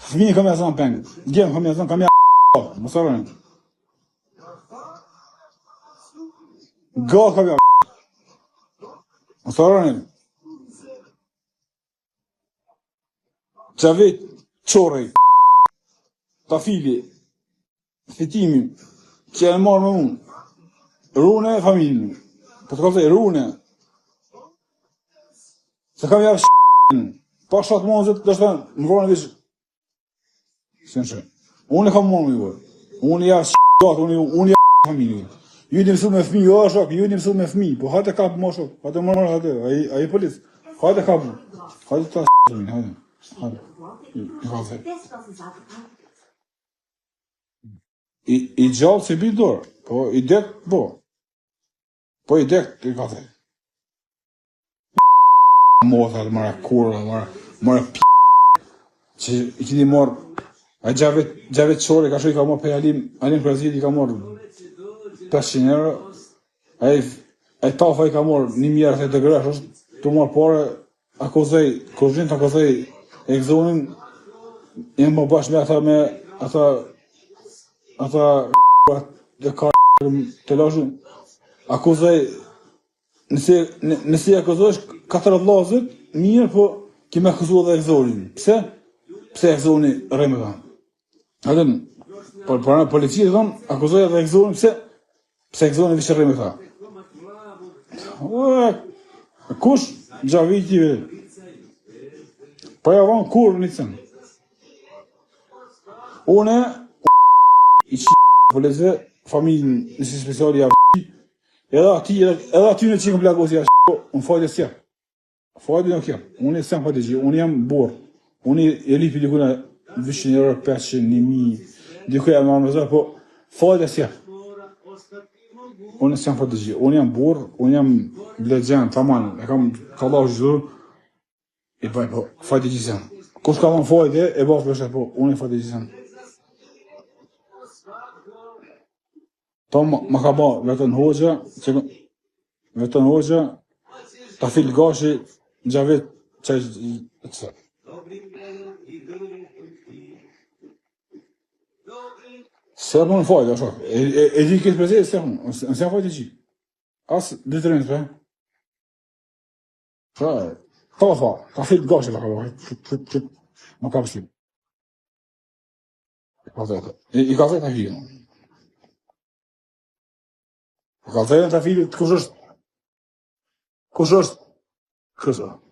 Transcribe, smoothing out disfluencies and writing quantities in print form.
Fëmijë kam jasën peng. Djem kam jasën kam ja. Mos harroni. Go kam ja. Mos harroni. Çavit çorri. Tafili. Fitimi. Që e marrë me unë. Rune e familjen. Po të kalzoj rune. Se kam javë pa shatë monzët, do shta në vorën e vishë. Se në shë. Unë e kam monë me juve. Unë javë unë javë familjen. Ju një mësu me fmi, jo shok, ju një mësu me fmi. Po hajtë e kapë mo shok. Hajtë e mërë hajtë. A i policë. Hajtë e kapë. Hajtë ta hajtë. Hajtë. I kalzoj. I gjallë se bi dorë, po i dek, po i dek, i ka thej. Mothat, mara kurë, mara p***, që i kiti morë, a Gjavit Qori, ka shu i ka morë për Alim Brazil, i ka morë 500 euro, a i tafa i ka morë 1.000 euro, të gresh, është të morë pare, akuzej, kërgjën të akuzej e këzonin, jenë më bashkë me ata dhe ka të lashën, akuzaj, nësi akuzojsh 4 vllazët, mirë, po kime akuzu edhe egzonin. Pse? Pse egzoni rreme ta? Atën, por përna policia thonë, akuzoj edhe egzonin, pse egzoni vishë rreme ta? Kush? Gjaviti, pa ja vanë kur një cënë. Une, i polizve, familjen nësi speciali javë, edhe aty në qikën plagosi unë fajtë e s'jep. Fajtë në kjem. Unë e s'jam fajtë e gjithë, unë jam borë. Unë e lipi dikuna 200 euro, 500, 1000, dikuja me armëzër, po fajtë e s'jep. Unë e s'jam fajtë e gjithë. Unë jam borë, unë jam blegjen, taman, e kam kallahu gjithë, i baj, po fajtë e gjithë jam. Kush ka thonë fajtë e bafë përshë, po unë e fajtë e gjithë jam. Po ma ka ba vetën hoxha, ta fil gashi, Gjavit, qaj, etc. Se më në fajtë, ashok. E gjithë këtë prezit, se më, nëse janë fajtë e gjithë. Asë ditërinë, për. Ta fil gashi, ta ka ba, ma ka përshim. I ka zeta filin. I ka zeta filin, kush është? Kush është?